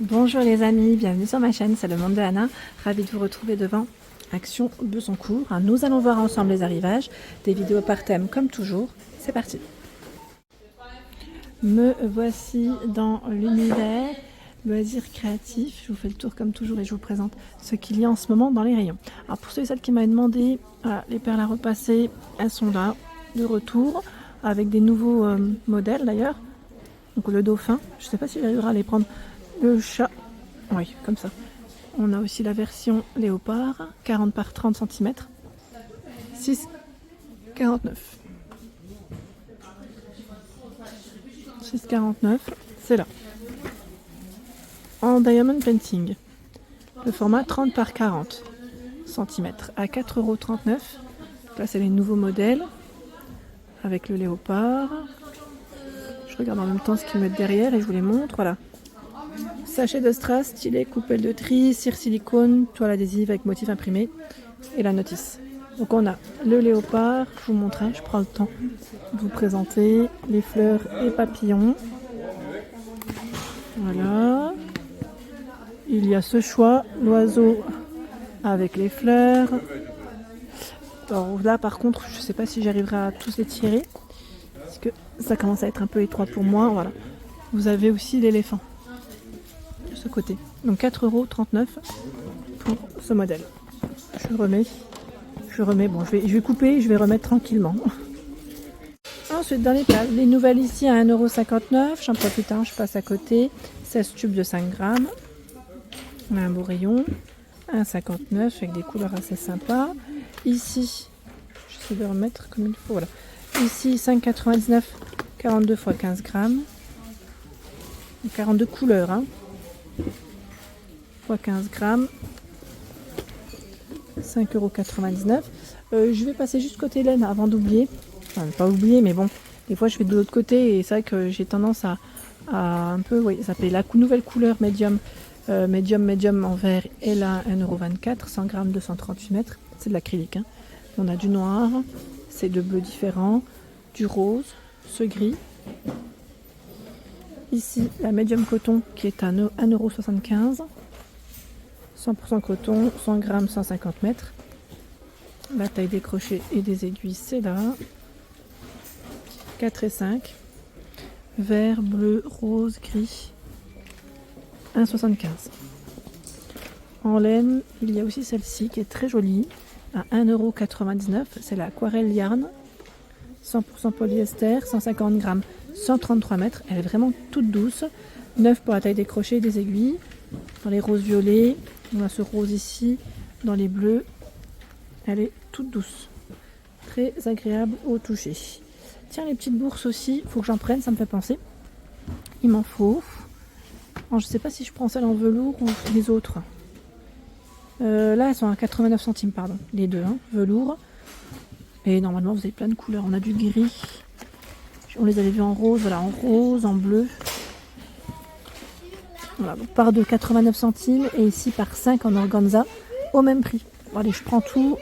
Bonjour les amis, bienvenue sur ma chaîne, c'est le monde de Anna. Ravie de vous retrouver devant Action Besancourt. Nous allons voir ensemble les arrivages, des vidéos par thème comme toujours. C'est parti. Me voici dans l'univers loisirs créatifs. Je vous fais le tour comme toujours et je vous présente ce qu'il y a en ce moment dans les rayons. Alors pour ceux et celles qui m'avaient demandé, les perles à repasser, elles sont là, de retour, avec des nouveaux modèles d'ailleurs. Donc le dauphin, je ne sais pas si j'arriverai à les prendre. Le chat, oui, comme ça. On a aussi la version léopard, 40 par 30 cm, 6,49. 6,49, c'est là. En diamond painting, le format 30 par 40 cm à 4,39 €. Là, c'est les nouveaux modèles avec le léopard. Je regarde en même temps ce qu'ils mettent derrière et je vous les montre. Voilà. Sachet de strass, stylet, coupelle de tri, cire silicone, toile adhésive avec motif imprimé et la notice. Donc on a le léopard, je vous montre, je prends le temps de vous présenter les fleurs et papillons. Voilà. Il y a ce choix, l'oiseau avec les fleurs. Alors là par contre, je ne sais pas si j'arriverai à tous les tirer, parce que ça commence à être un peu étroit pour moi. Voilà. Vous avez aussi l'éléphant. Ce côté. Donc 4,39 € pour ce modèle. Je remets, bon je vais couper, je vais remettre tranquillement. Ensuite dans les tables, les nouvelles ici à 1,59 €, j'en profite, je passe à côté, 16 tubes de 5 grammes. On a un beau rayon, 1,59 € avec des couleurs assez sympas. Ici, j'essaie de remettre comme il faut, voilà. Ici 5,99 €, 42 x 15 grammes. 42 couleurs, x 15 grammes, 5,99 €. Je vais passer juste côté laine avant d'oublier. Enfin, pas oublier, mais bon, des fois je vais de l'autre côté et c'est vrai que j'ai tendance à un peu, oui, ça s'appelle la nouvelle couleur médium, médium en vert. Et là, 1,24 €, 100 grammes, 238 mètres. C'est de l'acrylique. On a du noir, c'est de bleu différent, du rose, ce gris. Ici, la médium coton qui est à 1,75 €. 100% coton, 100 grammes, 150 mètres. La taille des crochets et des aiguilles, c'est là. 4 et 5. Vert, bleu, rose, gris. 1,75 €. En laine, il y a aussi celle-ci qui est très jolie. À 1,99 €. C'est la Aquarelle Yarn. 100% polyester, 150 grammes, 133 mètres. Elle est vraiment toute douce. 9 pour la taille des crochets et des aiguilles. Dans les roses violets. On a ce rose ici, dans les bleus. Elle est toute douce. Très agréable au toucher. Tiens, les petites bourses aussi, il faut que j'en prenne, ça me fait penser. Il m'en faut. Alors, je ne sais pas si je prends celle en velours ou les autres. Là, elles sont à 89 centimes, pardon. Les deux, velours. Et normalement, vous avez plein de couleurs. On a du gris. On les avait vus en rose, voilà, en rose, en bleu. Voilà, donc par de 89 centimes et ici par 5 en organza au même prix. Bon, allez, je prends tout.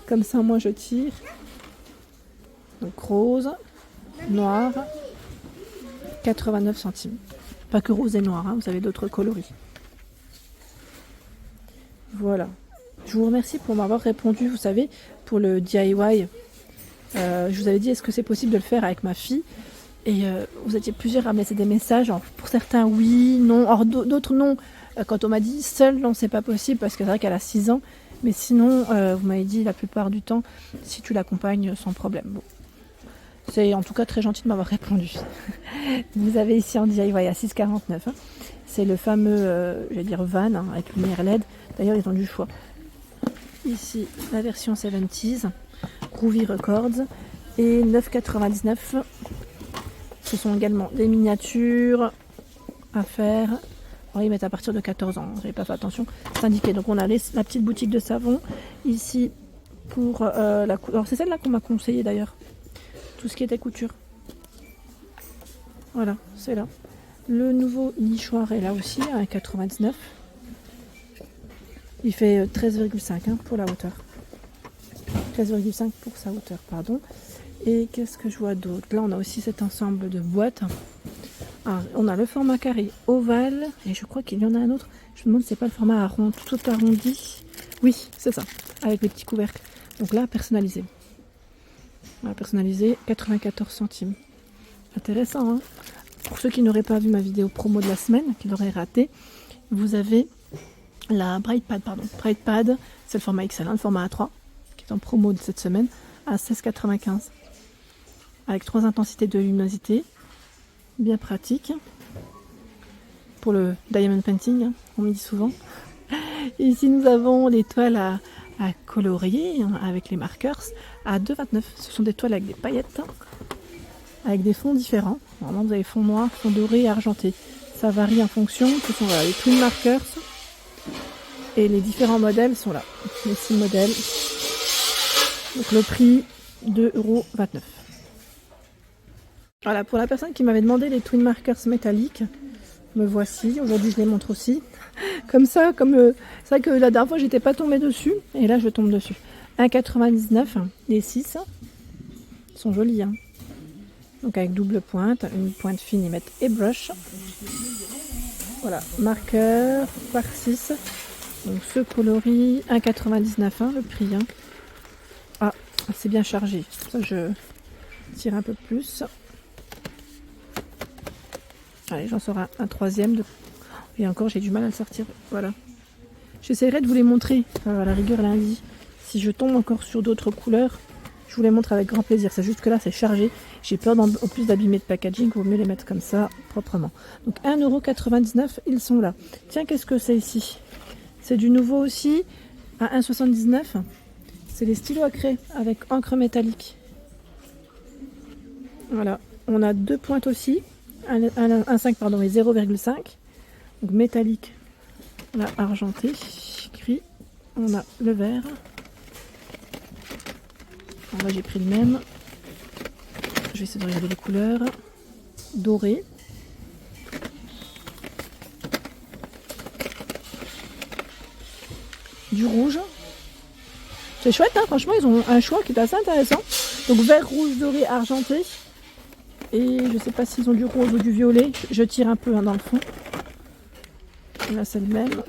Comme ça, moi, je tire. Donc rose, noir, 89 centimes. Pas que rose et noir, vous avez d'autres coloris. Voilà. Je vous remercie pour m'avoir répondu, vous savez, pour le DIY. Je vous avais dit, est-ce que c'est possible de le faire avec ma fille ? Et vous étiez plusieurs à me laisser des messages. Alors, pour certains, oui, non. Or, d'autres, non. Quand on m'a dit seule, non, c'est pas possible parce que c'est vrai qu'elle a 6 ans. Mais sinon, vous m'avez dit la plupart du temps, si tu l'accompagnes, sans problème. Bon. C'est en tout cas très gentil de m'avoir répondu. Vous avez ici en DIY à 6,49 €. C'est le fameux, je vais dire, van avec lumière LED. D'ailleurs, ils ont du choix. Ici, la version 70s, Groovy Records. Et 9,99 €. Ce sont également des miniatures à faire. Alors, ils mettent à partir de 14 ans, j'avais pas fait attention, c'est indiqué. Donc on a la petite boutique de savon. Ici, pour la couture. Alors c'est celle-là qu'on m'a conseillé d'ailleurs. Tout ce qui était couture. Voilà, c'est là. Le nouveau nichoir est là aussi, à 1,99 €. Il fait 13,5 pour la hauteur. 13,5 pour sa hauteur, pardon. Et qu'est-ce que je vois d'autre? Là, on a aussi cet ensemble de boîtes Alors, on a le format carré ovale, et je crois qu'il y en a un autre. Je me demande si c'est pas le format tout arrondi. Oui, c'est ça, avec les petits couvercles. Donc là, personnalisé. Voilà, personnalisé, 94 centimes. Intéressant, hein. Pour ceux qui n'auraient pas vu ma vidéo promo de la semaine, qui l'auraient raté, vous avez la Brightpad, Brightpad, c'est le format XL, le format A3, qui est en promo de cette semaine, à 16,95. Avec 3 intensités de luminosité, bien pratique. Pour le diamond painting, hein, on me dit souvent. Et ici nous avons les toiles à colorier, hein, avec les markers, à 2,29. Ce sont des toiles avec des paillettes, avec des fonds différents. Normalement vous avez fond noir, fond doré et argenté. Ça varie en fonction. Ce sont voilà, les twin markers. Et les différents modèles sont là. Les 6 modèles. Donc le prix, 2,29 €. Voilà, pour la personne qui m'avait demandé les twin markers métalliques, me voici. Aujourd'hui je les montre aussi. Comme ça, c'est vrai que la dernière fois j'étais pas tombée dessus. Et là je tombe dessus. 1,99 €, les 6. Ils sont jolis, hein. Donc avec double pointe, une pointe fine et mettre et brush. Voilà, marqueur par 6. Donc ce coloris, 1,99 €, hein, le prix. Hein. Ah, c'est bien chargé. Ça, je tire un peu plus. Allez, j'en sors un troisième. Et encore, j'ai du mal à le sortir. Voilà. J'essaierai de vous les montrer, à la rigueur lundi. Si je tombe encore sur d'autres couleurs, je vous les montre avec grand plaisir. C'est juste que là, c'est chargé. J'ai peur en plus d'abîmer de packaging. Il vaut mieux les mettre comme ça, proprement. Donc 1,99 €, ils sont là. Tiens, qu'est-ce que c'est ici? C'est du nouveau aussi, à 1,79 €. C'est les stylos à craie avec encre métallique. Voilà. On a 2 pointes aussi. 1,5 pardon, et 0,5. Donc métallique. On a argenté, gris. On a le vert. Alors là, j'ai pris le même. Je vais essayer de regarder les couleurs. Doré. Du rouge. C'est chouette, hein, franchement, ils ont un choix qui est assez intéressant. Donc vert, rouge, doré, argenté. Et je sais pas s'ils ont du rose ou du violet. Je tire un peu, hein, dans le fond. Là, c'est le même.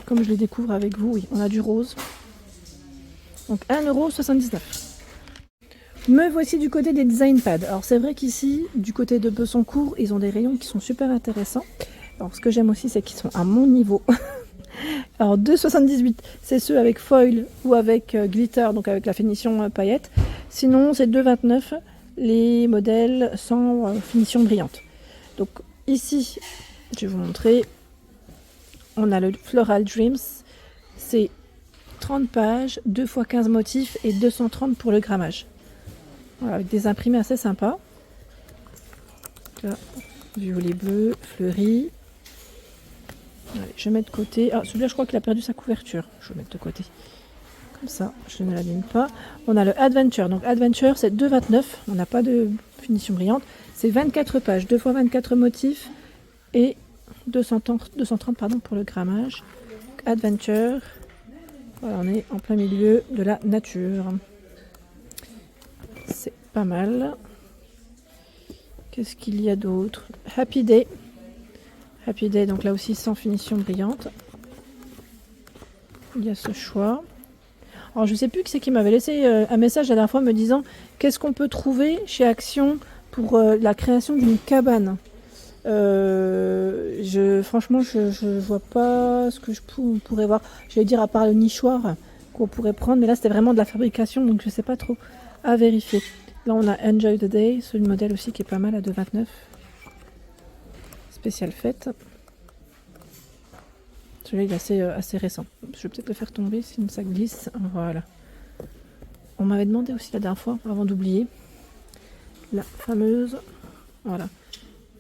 Comme je les découvre avec vous, oui, on a du rose. Donc 1,79 €. Me voici du côté des design pads. Alors c'est vrai qu'ici, du côté de Bessancourt, ils ont des rayons qui sont super intéressants. Alors ce que j'aime aussi, c'est qu'ils sont à mon niveau. Alors 2,78 €, c'est ceux avec foil ou avec glitter, donc avec la finition paillette. Sinon c'est 2,29 € les modèles sans finition brillante. Donc ici, je vais vous montrer, on a le Floral Dreams, c'est 30 pages, 2 x 15 motifs et 230 pour le grammage. Voilà, avec des imprimés assez sympas. Là, violet bleu, fleuri. Allez, je mets de côté. Ah, celui-là, je crois qu'il a perdu sa couverture. Je vais le mettre de côté. Comme ça, je ne l'abîme pas. On a le Adventure. Donc, Adventure, c'est 2,29 €. On n'a pas de finition brillante. C'est 24 pages, 2 x 24 motifs et 230 pardon, pour le grammage. Donc, Adventure. Voilà, on est en plein milieu de la nature. C'est pas mal. Qu'est-ce qu'il y a d'autre? Happy Day. Happy Day, donc là aussi sans finition brillante. Il y a ce choix. Alors je sais plus qui c'est qui m'avait laissé un message la dernière fois me disant qu'est-ce qu'on peut trouver chez Action pour la création d'une cabane. Franchement, je vois pas ce que je pourrais voir. J'allais dire à part le nichoir qu'on pourrait prendre, mais là c'était vraiment de la fabrication, donc je sais pas trop, à vérifier. Là on a Enjoy the Day, c'est une modèle aussi qui est pas mal à 2,29 €. Spécial fête. Celui-là il est assez récent. Je vais peut-être le faire tomber sinon ça glisse. Voilà. On m'avait demandé aussi la dernière fois, avant d'oublier, la fameuse, voilà,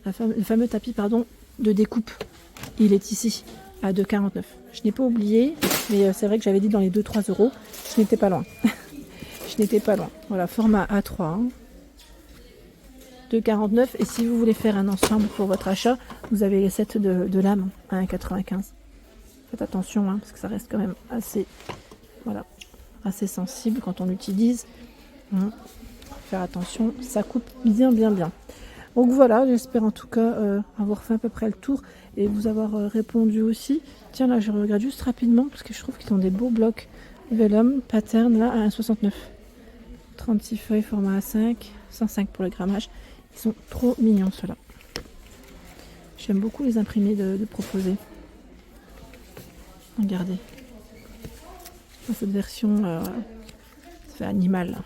le fameux tapis pardon, de découpe. Il est ici à 2,49 €. Je n'ai pas oublié, mais c'est vrai que j'avais dit dans les 2-3 €. Je n'étais pas loin. Je n'étais pas loin. Voilà, format A3. Hein. 2,49 €. Et si vous voulez faire un ensemble pour votre achat, vous avez les sets de lames à 1,95 €. Faites attention, hein, parce que ça reste quand même assez, voilà, assez sensible quand on l'utilise. Faire attention, ça coupe bien. Donc voilà, j'espère en tout cas avoir fait à peu près le tour et vous avoir répondu aussi. Tiens, là je regarde juste rapidement parce que je trouve qu'ils ont des beaux blocs vellum pattern là à 1,69. 36 feuilles format A5, 105 pour le grammage. Ils sont trop mignons ceux-là. J'aime beaucoup les imprimés de proposer. Regardez. Cette version, ça fait animal.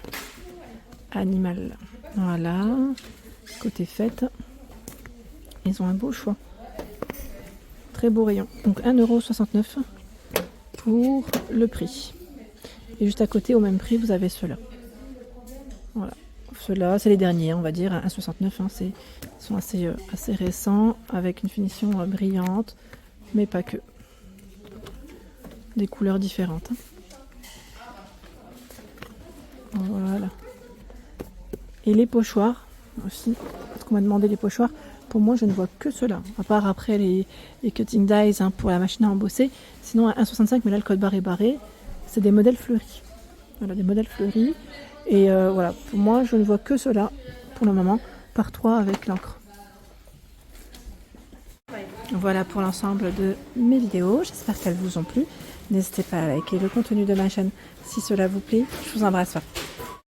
Animal. Voilà. Côté fête. Ils ont un beau choix. Très beau rayon. Donc 1,69 € pour le prix. Et juste à côté, au même prix, vous avez ceux-là. Voilà. Ceux-là, c'est les derniers, on va dire. 1,69 €. Hein, ils sont assez récents, avec une finition brillante, mais pas que. Des couleurs différentes. Hein. Voilà. Et les pochoirs aussi. Parce qu'on m'a demandé les pochoirs. Pour moi, je ne vois que ceux-là. À part après les cutting dies hein, pour la machine à embosser. Sinon, à 1,65 €, mais là, le code barre est barré. C'est des modèles fleuris. Voilà, des modèles fleuris. Et voilà, pour moi, je ne vois que ceux-là pour le moment. Par 3 avec l'encre. Voilà pour l'ensemble de mes vidéos. J'espère qu'elles vous ont plu. N'hésitez pas à liker le contenu de ma chaîne si cela vous plaît. Je vous embrasse fort.